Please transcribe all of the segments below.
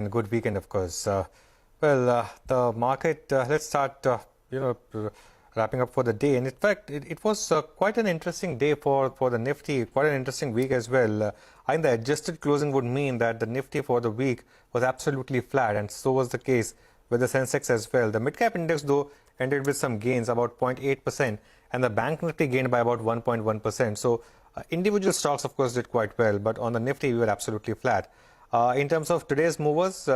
Good weekend, of course. The market, let's start, wrapping up for the day. And in fact, it was quite an interesting day for the Nifty, quite an interesting week as well. I think the adjusted closing would mean that the Nifty for the week was absolutely flat, and so was the case with the Sensex as well. The mid-cap index, though, ended with some gains, about 0.8%, and the Bank Nifty gained by about 1.1%. So individual stocks, of course, did quite well, but on the Nifty, we were absolutely flat. In terms of today's movers,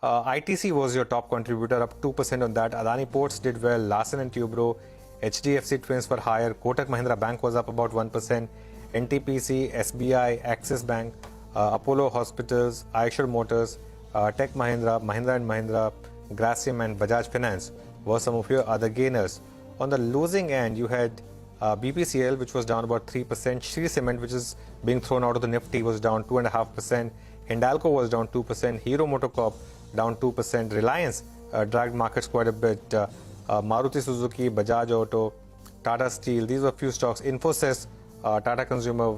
ITC was your top contributor, up 2% on that. Adani Ports did well. Larsen & Toubro, HDFC Twins were higher. Kotak Mahindra Bank was up about 1%. NTPC, SBI, Axis Bank, Apollo Hospitals, Eicher Motors, Tech Mahindra, Mahindra & Mahindra, Grasim and Bajaj Finance were some of your other gainers. On the losing end, you had BPCL, which was down about 3%. Shree Cement, which is being thrown out of the Nifty, was down 2.5%. Hindalco was down 2%. Hero MotoCorp down 2%. Reliance dragged markets quite a bit. Maruti Suzuki, Bajaj Auto, Tata Steel, these were few stocks. Infosys, Tata Consumer,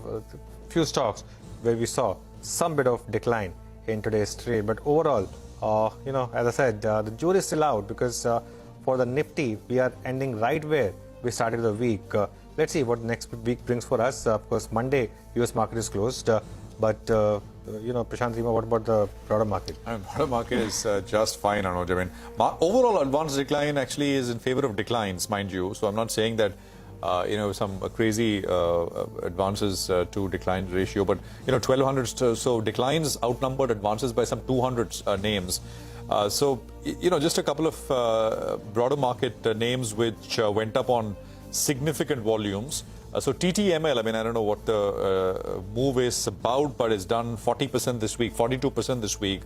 few stocks where we saw some bit of decline in today's trade. But overall, as I said, the jury is still out because for the Nifty, we are ending right where we started the week. Let's see what next week brings for us. Of course, Monday, US market is closed. Prashant Rima, what about the broader market? Broader market is just fine, Anuj. I mean, overall advanced decline actually is in favor of declines, mind you. So I'm not saying that, some crazy advances to decline ratio, but, 1,200 so declines outnumbered advances by some 200 names. Just a couple of broader market names which went up on significant volumes. So TTML, I mean, I don't know what the move is about, but it's done 40% this week, 42% this week.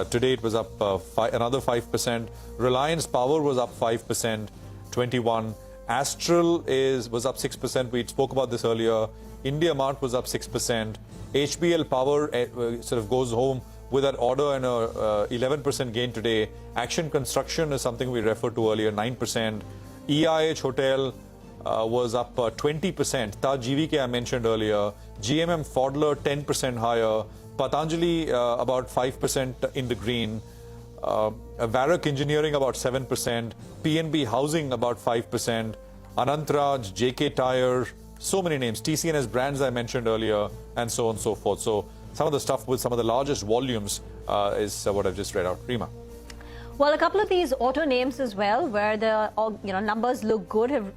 Today it was up another 5%. Reliance Power was up 5%, 21. Astral was up 6%. We spoke about this earlier. India Mart was up 6%. HBL Power sort of goes home with that order and a 11% gain today. Action Construction is something we referred to earlier, 9%. EIH Hotel was up 20%. Taj GVK I mentioned earlier. GMM Pfaudler 10% higher. Patanjali about 5% in the green. Varroc Engineering about 7%. PNB Housing about 5%. Anantraj, JK Tyre, so many names. TCNS Brands I mentioned earlier, and so on and so forth. So some of the stuff with some of the largest volumes is what I've just read out. Rima. Well, a couple of these auto names as well, where the numbers look good, have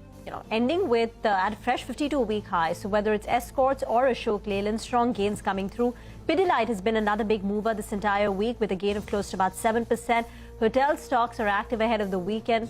ending with at a fresh 52-week high. So whether it's Escorts or Ashok Leyland, strong gains coming through. Pidilite has been another big mover this entire week with a gain of close to about 7%. Hotel stocks are active ahead of the weekend.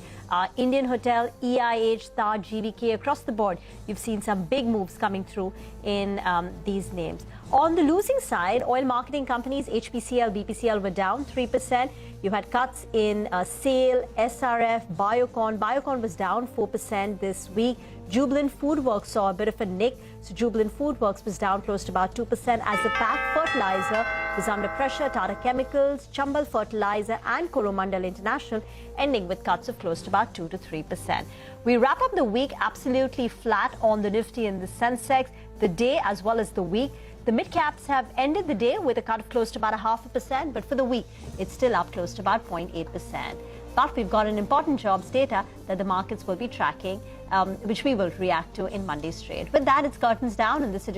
Indian Hotel, EIH, Taj, GVK, across the board, you've seen some big moves coming through in these names. On the losing side, oil marketing companies, HPCL, BPCL were down 3%. You had cuts in SAIL, SRF, Biocon. Biocon was down 4% this week. Jubilant FoodWorks saw a bit of a nick. So Jubilant FoodWorks was down close to about 2% as the pack fertilizer was under pressure. Tata Chemicals, Chambal Fertilizer and Coromandel International ending with cuts of close to about 2 to 3%. We wrap up the week absolutely flat on the Nifty and the Sensex, the day as well as the week. The mid-caps have ended the day with a cut of close to about 0.5%, but for the week, it's still up close to about 0.8%. But we've got an important jobs data that the markets will be tracking, which we will react to in Monday's trade. With that, it's curtains down in this edition.